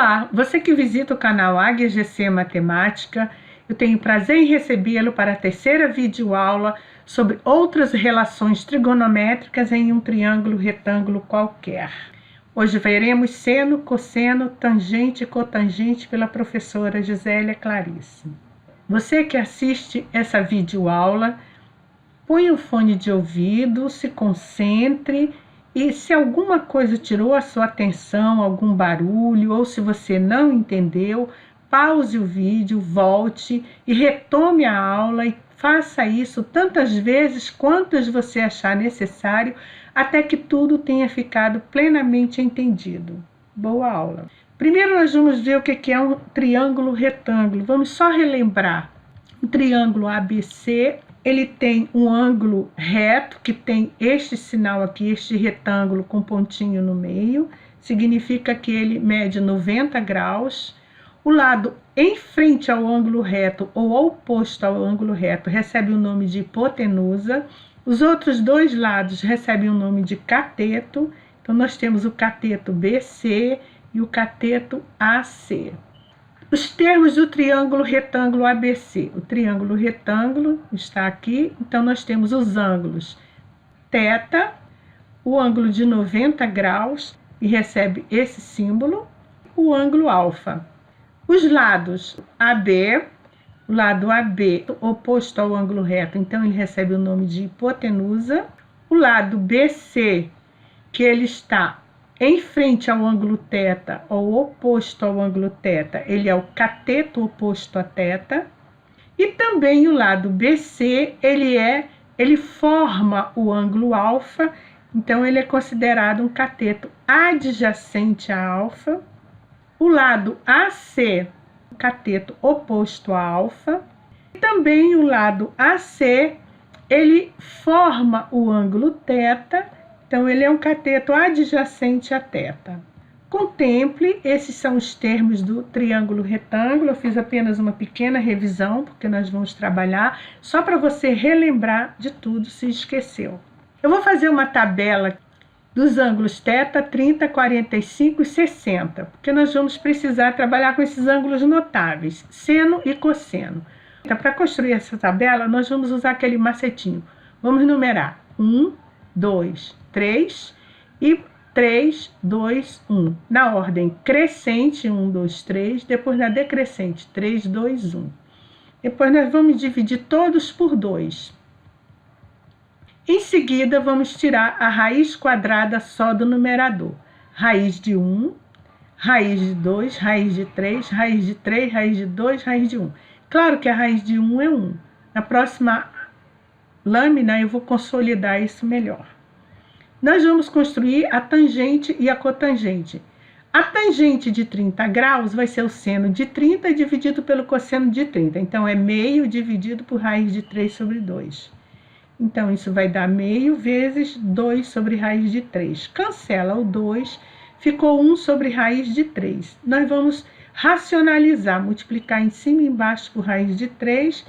Olá, você que visita o canal Águia GC Matemática, eu tenho prazer em recebê-lo para a terceira videoaula sobre outras relações trigonométricas em um triângulo retângulo qualquer. Hoje veremos seno, cosseno, tangente e cotangente pela professora Gisélia Clarice. Você que assiste essa videoaula, põe o fone de ouvido, se concentre e se alguma coisa tirou a sua atenção, algum barulho, ou se você não entendeu, pause o vídeo, volte e retome a aula e faça isso tantas vezes quantas você achar necessário, até que tudo tenha ficado plenamente entendido. Boa aula! Primeiro nós vamos ver o que é um triângulo retângulo. Vamos só relembrar. O triângulo ABC, ele tem um ângulo reto, que tem este sinal aqui, este retângulo com pontinho no meio, significa que ele mede 90 graus. O lado em frente ao ângulo reto ou oposto ao ângulo reto recebe o nome de hipotenusa. Os outros dois lados recebem o nome de cateto. Então nós temos o cateto BC e o cateto AC. Os termos do triângulo retângulo ABC. O triângulo retângulo está aqui, então nós temos os ângulos θ, o ângulo de 90 graus, e recebe esse símbolo, o ângulo alfa. Os lados AB, o lado AB oposto ao ângulo reto, então ele recebe o nome de hipotenusa. O lado BC, que ele está em frente ao ângulo θ ou oposto ao ângulo θ, ele é o cateto oposto a θ. E também o lado BC, ele forma o ângulo alfa, então ele é considerado um cateto adjacente a alfa. O lado AC, o cateto oposto a alfa. E também o lado AC, ele forma o ângulo θ, então, ele é um cateto adjacente a θ. Contemple, esses são os termos do triângulo retângulo. Eu fiz apenas uma pequena revisão, porque nós vamos trabalhar, só para você relembrar de tudo se esqueceu. Eu vou fazer uma tabela dos ângulos θ, 30, 45 e 60, porque nós vamos precisar trabalhar com esses ângulos notáveis, seno e cosseno. Então, para construir essa tabela, nós vamos usar aquele macetinho. Vamos numerar 1, 2, 3 e 3, 2, 1. Na ordem crescente, 1, 2, 3. Depois na decrescente, 3, 2, 1. Depois nós vamos dividir todos por 2. Em seguida, vamos tirar a raiz quadrada só do numerador. Raiz de 1, raiz de 2, raiz de 3, raiz de 3, raiz de 2, raiz de 1. Claro que a raiz de 1 é 1. Na próxima lâmina eu vou consolidar isso melhor. Nós vamos construir a tangente e a cotangente. A tangente de 30 graus vai ser o seno de 30 dividido pelo cosseno de 30. Então, é meio dividido por raiz de 3 sobre 2. Então, isso vai dar meio vezes 2 sobre raiz de 3. Cancela o 2, ficou 1 sobre raiz de 3. Nós vamos racionalizar, multiplicar em cima e embaixo por raiz de 3.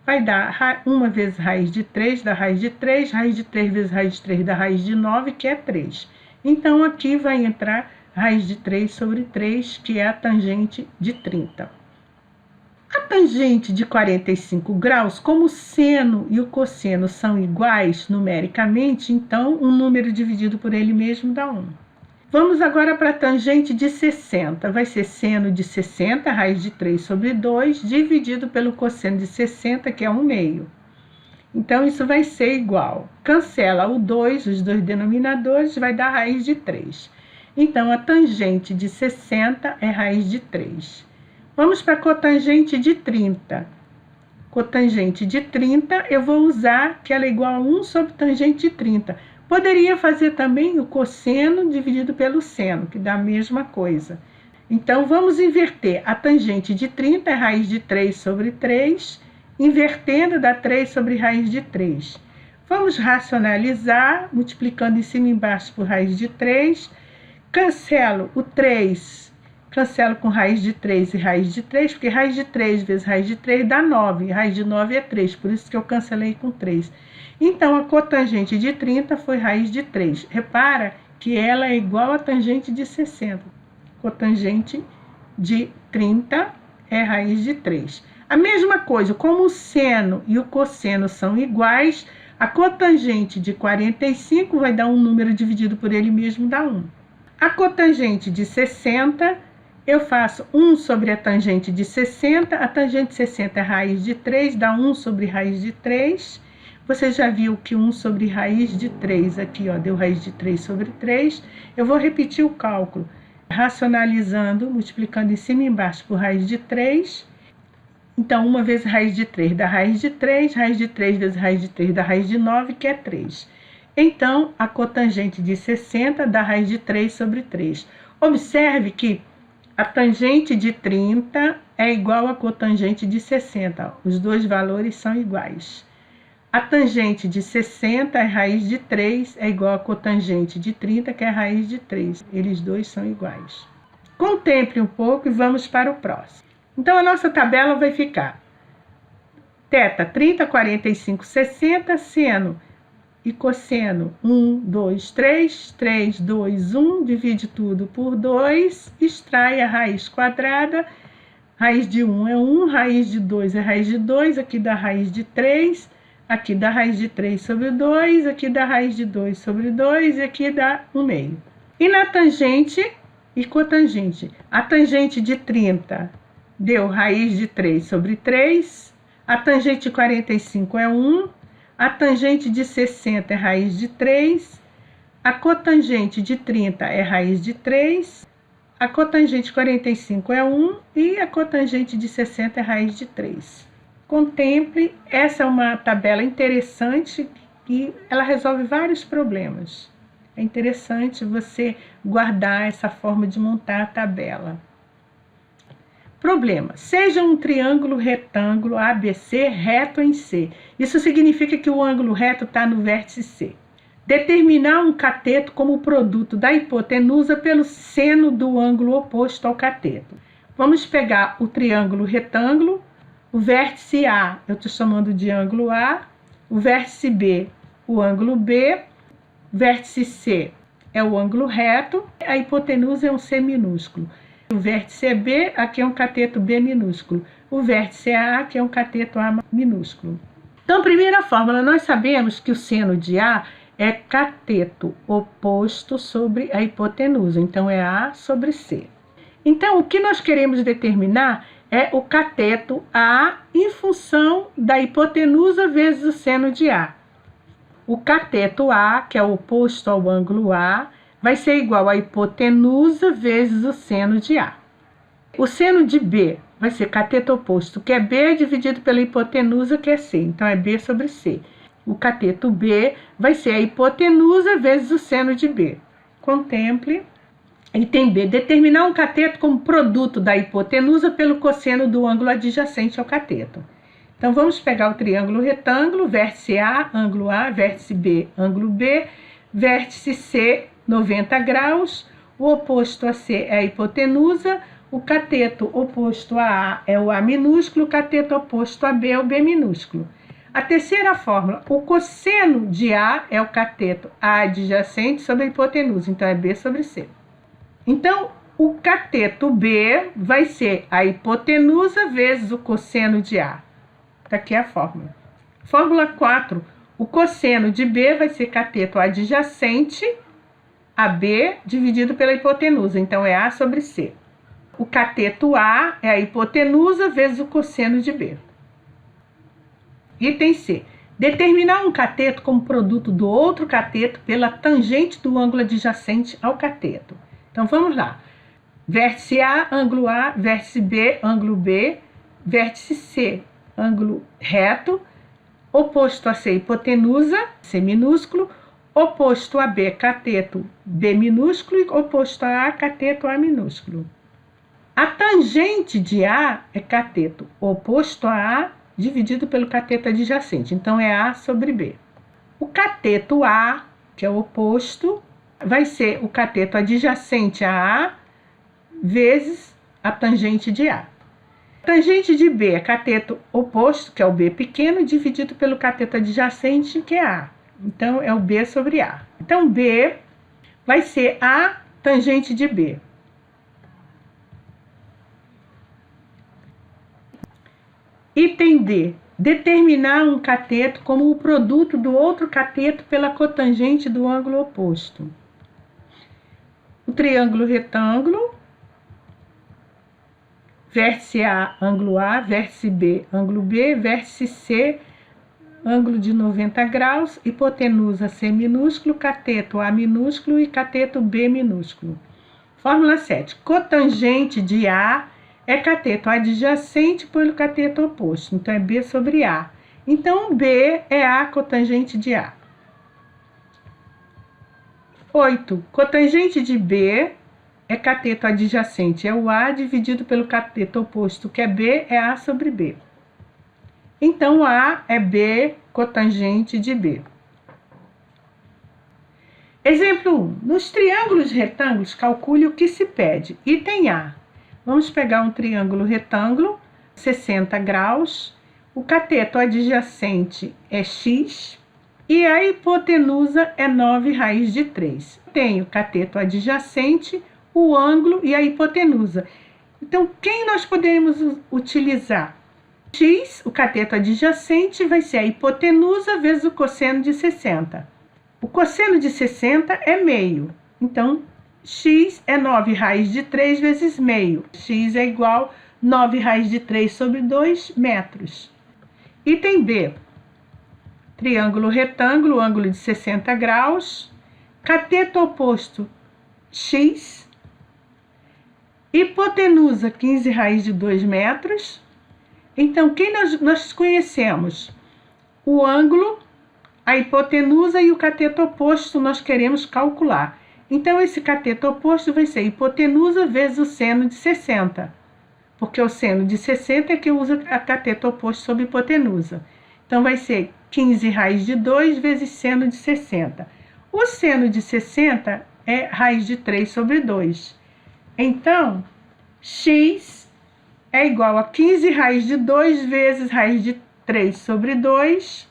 Vai dar 1 vezes raiz de 3 da raiz de 3, raiz de 3 vezes raiz de 3 da raiz de 9, que é 3. Então, aqui vai entrar raiz de 3 sobre 3, que é a tangente de 30. A tangente de 45 graus, como o seno e o cosseno são iguais numericamente, então, um número dividido por ele mesmo dá 1. Vamos agora para a tangente de 60. Vai ser seno de 60, raiz de 3 sobre 2, dividido pelo cosseno de 60, que é 1 meio. Então, isso vai ser igual. Cancela o 2, os dois denominadores, vai dar raiz de 3. Então, a tangente de 60 é raiz de 3. Vamos para a cotangente de 30. Cotangente de 30, eu vou usar que ela é igual a 1 sobre tangente de 30. Poderia fazer também o cosseno dividido pelo seno, que dá a mesma coisa. Então, vamos inverter. A tangente de 30 é raiz de 3 sobre 3, invertendo dá 3 sobre raiz de 3. Vamos racionalizar, multiplicando em cima e embaixo por raiz de 3. Cancelo o 3, cancelo com raiz de 3 e raiz de 3, porque raiz de 3 vezes raiz de 3 dá 9. Raiz de 9 é 3, por isso que eu cancelei com 3. Então, a cotangente de 30 foi raiz de 3. Repara que ela é igual à tangente de 60. Cotangente de 30 é raiz de 3. A mesma coisa, como o seno e o cosseno são iguais, a cotangente de 45 vai dar um número dividido por ele mesmo, dá 1. A cotangente de 60, eu faço 1 sobre a tangente de 60, a tangente de 60 é raiz de 3, dá 1 sobre raiz de 3. Você já viu que 1 sobre raiz de 3, aqui ó, deu raiz de 3 sobre 3. Eu vou repetir o cálculo, racionalizando, multiplicando em cima e embaixo por raiz de 3. Então, 1 vezes raiz de 3 dá raiz de 3 vezes raiz de 3 dá raiz de 9, que é 3. Então, a cotangente de 60 dá raiz de 3 sobre 3. Observe que a tangente de 30 é igual à cotangente de 60. Os dois valores são iguais. A tangente de 60 é raiz de 3, é igual à cotangente de 30, que é raiz de 3. Eles dois são iguais. Contemple um pouco e vamos para o próximo. Então, a nossa tabela vai ficar θ 30, 45, 60, seno e cosseno 1, 2, 3, 3, 2, 1, divide tudo por 2, extrai a raiz quadrada, raiz de 1 é 1, raiz de 2 é raiz de 2, aqui dá raiz de 3, aqui dá raiz de 3 sobre 2, aqui dá raiz de 2 sobre 2 e aqui dá 1 meio. E na tangente e cotangente, a tangente de 30 deu raiz de 3 sobre 3, a tangente de 45 é 1, a tangente de 60 é raiz de 3, a cotangente de 30 é raiz de 3, a cotangente de 45 é 1 e a cotangente de 60 é raiz de 3. Contemple, essa é uma tabela interessante e ela resolve vários problemas. É interessante você guardar essa forma de montar a tabela. Problema: seja um triângulo retângulo ABC reto em C. Isso significa que o ângulo reto está no vértice C. Determinar um cateto como produto da hipotenusa pelo seno do ângulo oposto ao cateto. Vamos pegar o triângulo retângulo, o vértice A, eu estou chamando de ângulo A, o vértice B, o ângulo B, o vértice C é o ângulo reto, a hipotenusa é um C minúsculo. O vértice é B, aqui é um cateto B minúsculo. O vértice é A, que é um cateto A minúsculo. Então, primeira fórmula, nós sabemos que o seno de A é cateto oposto sobre a hipotenusa. Então, é A sobre C. Então, o que nós queremos determinar é o cateto A em função da hipotenusa vezes o seno de A. O cateto A, que é o oposto ao ângulo A, vai ser igual a hipotenusa vezes o seno de A. O seno de B vai ser cateto oposto, que é B, dividido pela hipotenusa, que é C. Então, é B sobre C. O cateto B vai ser a hipotenusa vezes o seno de B. Contemple. Item B. Determinar um cateto como produto da hipotenusa pelo cosseno do ângulo adjacente ao cateto. Então, vamos pegar o triângulo retângulo, vértice A, ângulo A, vértice B, ângulo B, vértice C, 90 graus, o oposto a C é a hipotenusa, o cateto oposto a A é o A minúsculo, o cateto oposto a B é o B minúsculo. A terceira fórmula, o cosseno de A é o cateto A adjacente sobre a hipotenusa, então é B sobre C. Então, o cateto B vai ser a hipotenusa vezes o cosseno de A. Está aqui a fórmula. Fórmula 4, o cosseno de B vai ser cateto adjacente a B dividido pela hipotenusa, então é A sobre C. O cateto A é a hipotenusa vezes o cosseno de B. Item C. Determinar um cateto como produto do outro cateto pela tangente do ângulo adjacente ao cateto. Então, vamos lá. Vértice A, ângulo A, vértice B, ângulo B, vértice C, ângulo reto, oposto a C, hipotenusa, C minúsculo, oposto a B, cateto B minúsculo, e oposto a A, cateto A minúsculo. A tangente de A é cateto oposto a A dividido pelo cateto adjacente, então é A sobre B. O cateto A, que é o oposto, vai ser o cateto adjacente a A vezes a tangente de A. A tangente de B é cateto oposto, que é o B pequeno, dividido pelo cateto adjacente, que é A. Então, é o B sobre A. Então, B vai ser a tangente de B. Item D. Determinar um cateto como o produto do outro cateto pela cotangente do ângulo oposto. O triângulo retângulo, vértice A, ângulo A, vértice B, ângulo B, vértice C, ângulo de 90 graus, hipotenusa C minúsculo, cateto A minúsculo e cateto B minúsculo. Fórmula 7. Cotangente de A é cateto adjacente pelo cateto oposto, então é B sobre A. Então, B é A cotangente de A. 8. Cotangente de B é cateto adjacente, é o A dividido pelo cateto oposto, que é B, é A sobre B. Então, A é B cotangente de B. Exemplo 1. Nos triângulos retângulos, calcule o que se pede. Item A. Vamos pegar um triângulo retângulo, 60 graus. O cateto adjacente é x e a hipotenusa é 9 raiz de 3. Tenho cateto adjacente, o ângulo e a hipotenusa. Então, quem nós podemos utilizar? X, o cateto adjacente, vai ser a hipotenusa vezes o cosseno de 60. O cosseno de 60 é meio. Então, x é 9 raiz de 3 vezes meio. X é igual a 9 raiz de 3 sobre 2 metros. Item B. Triângulo retângulo, ângulo de 60 graus. Cateto oposto, x. Hipotenusa, 15 raiz de 2 metros. Então, quem nós conhecemos? O ângulo, a hipotenusa e o cateto oposto nós queremos calcular. Então, esse cateto oposto vai ser hipotenusa vezes o seno de 60. Porque o seno de 60 é que usa a cateto oposto sobre hipotenusa. Então, vai ser 15 raiz de 2 vezes seno de 60. O seno de 60 é raiz de 3 sobre 2. Então, x é igual a 15 raiz de 2 vezes raiz de 3 sobre 2.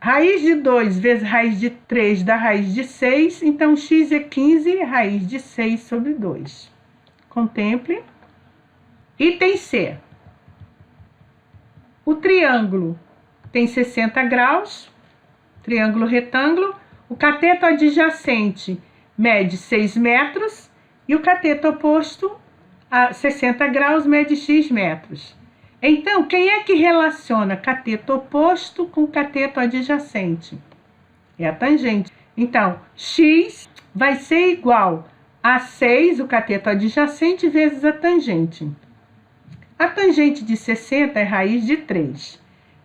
Raiz de 2 vezes raiz de 3 dá raiz de 6, então x é 15 raiz de 6 sobre 2. Contemple. Item C. O triângulo tem 60 graus, triângulo retângulo, o cateto adjacente mede 6 metros e o cateto oposto a 60 graus mede x metros. Então, quem é que relaciona cateto oposto com cateto adjacente? É a tangente. Então, x vai ser igual a 6, o cateto adjacente, vezes a tangente. A tangente de 60 é raiz de 3.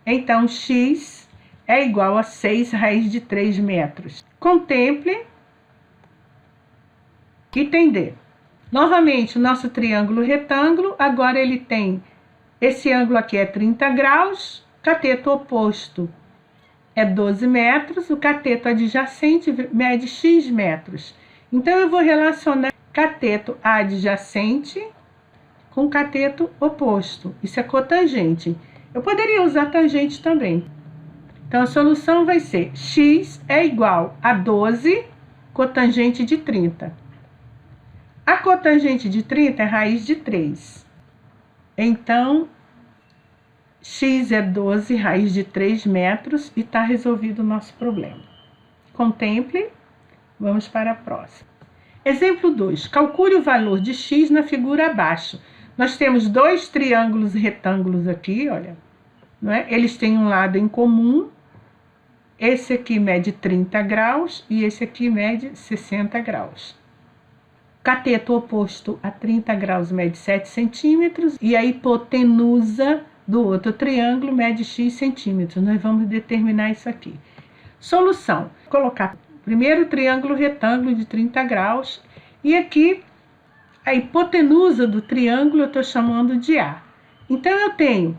Então, x é igual a 6 raiz de 3 metros. Contemple. Item D. Novamente, o nosso triângulo retângulo, agora ele tem... Esse ângulo aqui é 30 graus, cateto oposto é 12 metros, o cateto adjacente mede x metros. Então, eu vou relacionar cateto adjacente com cateto oposto. Isso é cotangente. Eu poderia usar tangente também. Então, a solução vai ser x é igual a 12 cotangente de 30. A cotangente de 30 é raiz de 3. Então, x é 12 raiz de 3 metros e está resolvido o nosso problema. Contemple. Vamos para a próxima. Exemplo 2. Calcule o valor de x na figura abaixo. Nós temos dois triângulos retângulos aqui, olha. Não é? Eles têm um lado em comum. Esse aqui mede 30 graus e esse aqui mede 60 graus. Cateto oposto a 30 graus mede 7 centímetros e a hipotenusa do outro triângulo mede x centímetros. Nós vamos determinar isso aqui. Solução. Colocar primeiro o triângulo retângulo de 30 graus e aqui a hipotenusa do triângulo eu estou chamando de A. Então, eu tenho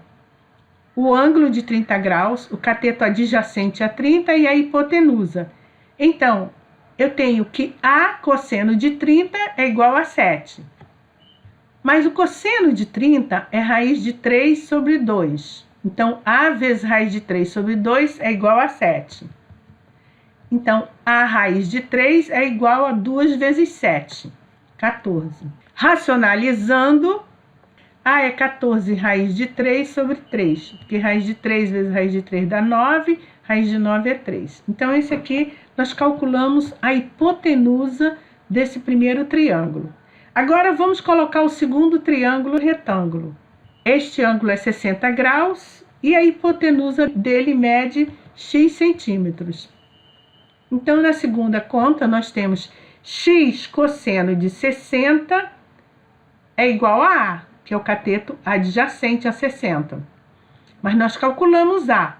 o ângulo de 30 graus, o cateto adjacente a 30 e a hipotenusa. Então, eu tenho que A cosseno de 30 é igual a 7. Mas o cosseno de 30 é raiz de 3 sobre 2. Então, A vezes raiz de 3 sobre 2 é igual a 7. Então, A raiz de 3 é igual a 2 vezes 7, 14. Racionalizando, A é 14 raiz de 3 sobre 3, porque raiz de 3 vezes raiz de 3 dá 9, raiz de 9 é 3. Então, esse aqui nós calculamos a hipotenusa desse primeiro triângulo. Agora, vamos colocar o segundo triângulo retângulo. Este ângulo é 60 graus e a hipotenusa dele mede x centímetros. Então, na segunda conta, nós temos x cosseno de 60 é igual a A, que é o cateto adjacente a 60. Mas nós calculamos A.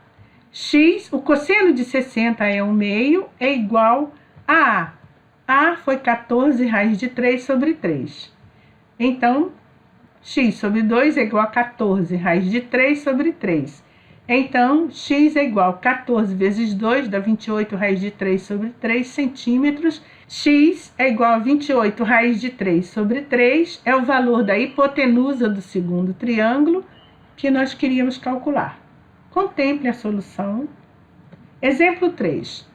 X, o cosseno de 60 é 1/2, é igual a A. A foi 14 raiz de 3 sobre 3. Então, x sobre 2 é igual a 14 raiz de 3 sobre 3. Então, x é igual a 14 vezes 2, dá 28 raiz de 3 sobre 3 centímetros. X é igual a 28 raiz de 3 sobre 3, é o valor da hipotenusa do segundo triângulo que nós queríamos calcular. Contemple a solução. Exemplo 3.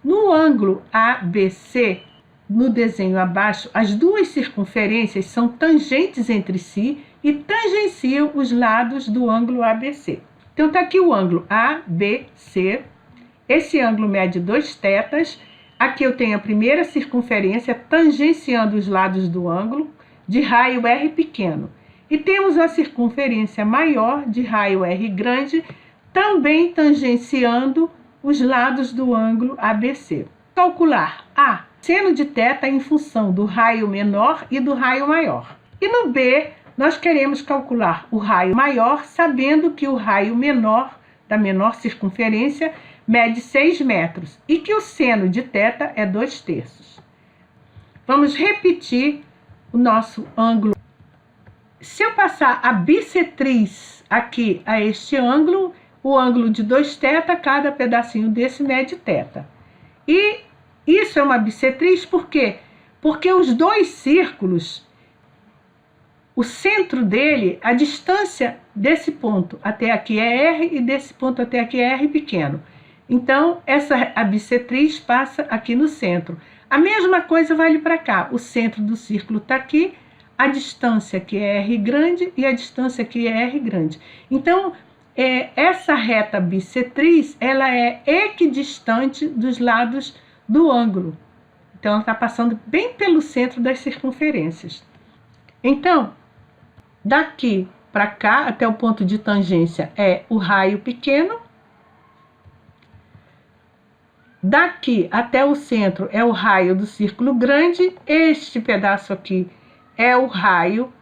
No ângulo ABC, no desenho abaixo, as duas circunferências são tangentes entre si e tangenciam os lados do ângulo ABC. Então, está aqui o ângulo ABC. Esse ângulo mede 2 tetas. Aqui eu tenho a primeira circunferência tangenciando os lados do ângulo, de raio R pequeno. E temos a circunferência maior, de raio R grande, também tangenciando os lados do ângulo ABC. Calcular A, seno de θ em função do raio menor e do raio maior. E no B, nós queremos calcular o raio maior, sabendo que o raio menor, da menor circunferência, mede 6 metros e que o seno de θ é 2/3. Vamos repetir o nosso ângulo. Se eu passar a bissetriz aqui a este ângulo, o ângulo de 2θ, cada pedacinho desse mede θ. E isso é uma bissetriz por quê? Porque os dois círculos, o centro dele, a distância desse ponto até aqui é R e desse ponto até aqui é R pequeno. Então, a bissetriz passa aqui no centro. A mesma coisa vale para cá. O centro do círculo está aqui, a distância aqui é R grande e a distância aqui é R grande. Então, essa reta bissetriz, ela é equidistante dos lados do ângulo. Então, ela está passando bem pelo centro das circunferências. Então, daqui para cá, até o ponto de tangência, é o raio pequeno. Daqui até o centro é o raio do círculo grande. Este pedaço aqui é o raio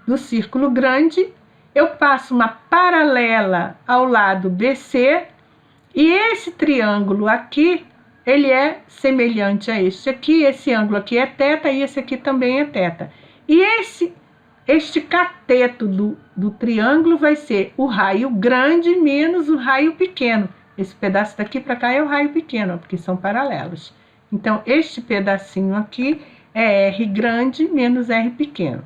do círculo grande. Eu passo uma paralela ao lado BC. E esse triângulo aqui, ele é semelhante a este aqui. Esse ângulo aqui é θ e esse aqui também é θ. E este cateto do triângulo vai ser o raio grande menos o raio pequeno. Esse pedaço daqui para cá é o raio pequeno, porque são paralelos. Então, este pedacinho aqui é R grande menos R pequeno.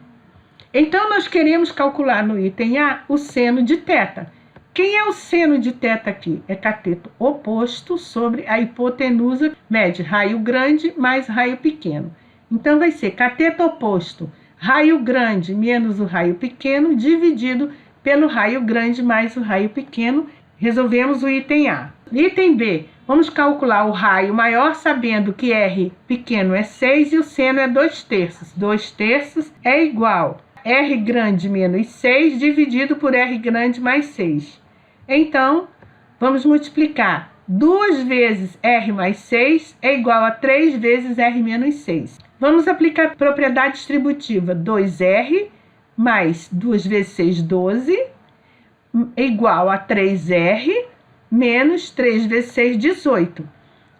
Então, nós queremos calcular no item A o seno de θ. Quem é o seno de θ aqui? É cateto oposto sobre a hipotenusa, mede raio grande mais raio pequeno. Então, vai ser cateto oposto, raio grande menos o raio pequeno, dividido pelo raio grande mais o raio pequeno. Resolvemos o item A. Item B, vamos calcular o raio maior, sabendo que R pequeno é 6 e o seno é 2/3. 2/3 é igual a R grande menos 6 dividido por R grande mais 6. Então, vamos multiplicar. 2 vezes R mais 6 é igual a 3 vezes R menos 6. Vamos aplicar a propriedade distributiva. 2R mais 2 vezes 6, 12, é igual a 3R menos 3 vezes 6, 18.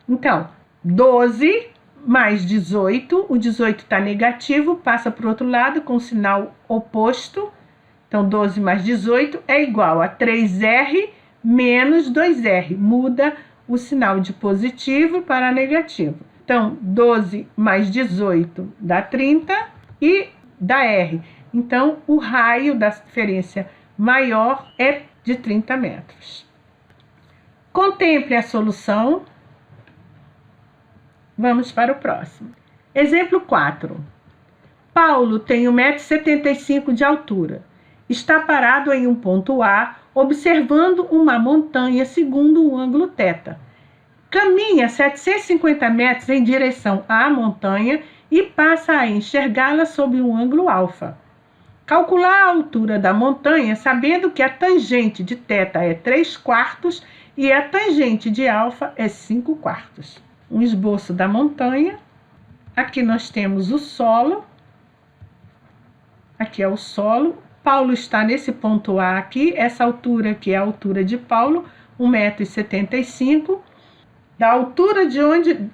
Então, 12 mais 18, o 18 está negativo, passa para o outro lado com o sinal oposto. Então, 12 mais 18 é igual a 3R menos 2R. Muda o sinal de positivo para negativo. Então, 12 mais 18 dá 30 e dá R. Então, o raio da circunferência maior é de 30 metros. Contemple a solução. Vamos para o próximo. Exemplo 4. Paulo tem 1,75 m de altura está parado em um ponto A, observando uma montanha segundo o ângulo θ. Caminha 750 metros em direção à montanha e passa a enxergá-la sob um ângulo alfa. Calcular a altura da montanha sabendo que a tangente de θ é 3/4 e a tangente de alfa é 5/4. Um esboço da montanha. Aqui nós temos o solo. Aqui é o solo. Paulo está nesse ponto A aqui. Essa altura aqui é a altura de Paulo, 1,75 m. Da altura de onde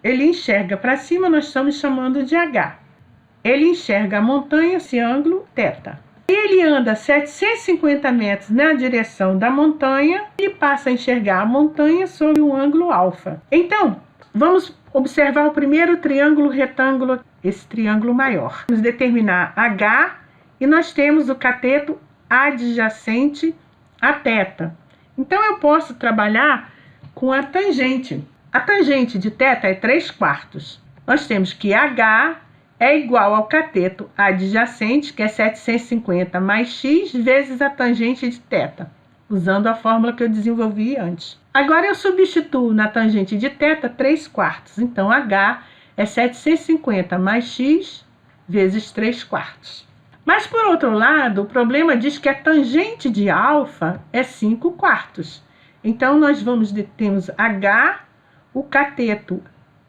ele enxerga para cima, nós estamos chamando de H. Ele enxerga a montanha, esse ângulo θ. Ele anda 750 metros na direção da montanha e passa a enxergar a montanha sob um ângulo alfa. Então, vamos observar o primeiro triângulo retângulo, esse triângulo maior. Vamos determinar H e nós temos o cateto adjacente a θ. Então, eu posso trabalhar com a tangente. A tangente de θ é 3/4. Nós temos que H é igual ao cateto adjacente, que é 750 mais x vezes a tangente de θ, usando a fórmula que eu desenvolvi antes. Agora eu substituo na tangente de θ 3/4. Então, H é 750 mais x vezes 3/4. Mas, por outro lado, o problema diz que a tangente de alfa é 5/4. Então, nós temos H, o cateto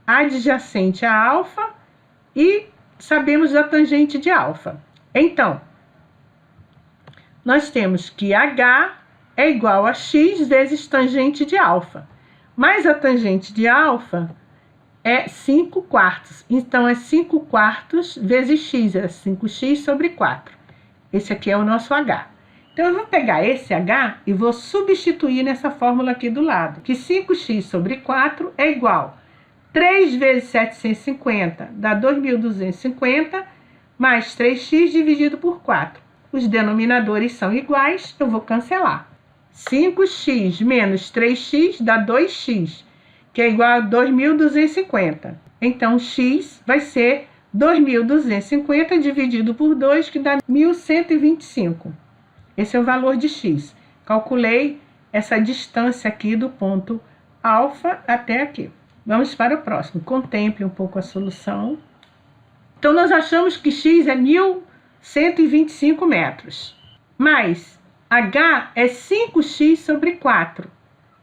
adjacente a alfa, e sabemos da tangente de alfa. Então, nós temos que H é igual a x vezes tangente de alfa. Mas a tangente de alfa é 5/4. Então, é 5/4 vezes x, é 5x sobre 4. Esse aqui é o nosso H. Então, eu vou pegar esse H e vou substituir nessa fórmula aqui do lado, que 5x sobre 4 é igual a 3 vezes 750 dá 2.250, mais 3x dividido por 4. Os denominadores são iguais, eu vou cancelar. 5x menos 3x dá 2x, que é igual a 2.250. Então, x vai ser 2.250 dividido por 2, que dá 1.125. Esse é o valor de x. Calculei essa distância aqui do ponto alfa até aqui. Vamos para o próximo. Contemple um pouco a solução. Então, nós achamos que x é 1.125 metros. Mas H é 5x sobre 4.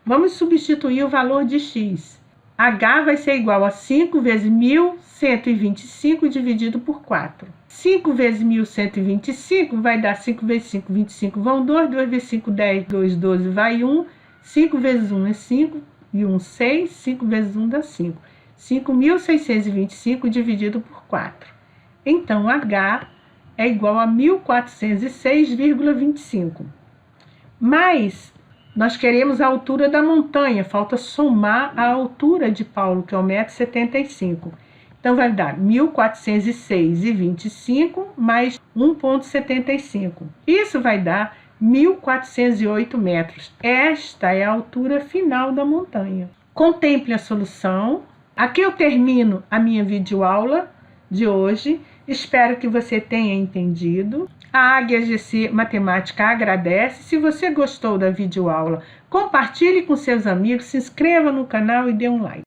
Vamos substituir o valor de x. H vai ser igual a 5 vezes 1.125 dividido por 4. 5 vezes 1.125 vai dar 5 vezes 5, 25 vão 2. 2 vezes 5, 10. 2, 12 vai 1. 5 vezes 1 é 5. E 1, 6. 5 vezes 1 dá 5. 5.625 dividido por 4. Então, H é igual a 1.406,25. Mas nós queremos a altura da montanha. Falta somar a altura de Paulo, que é 1,75 m. Então, vai dar 1.406,25 mais 1,75. Isso vai dar 1.408 metros. Esta é a altura final da montanha. Contemple a solução. Aqui eu termino a minha videoaula de hoje. Espero que você tenha entendido. A Águia GC Matemática agradece. Se você gostou da videoaula, compartilhe com seus amigos, se inscreva no canal e dê um like.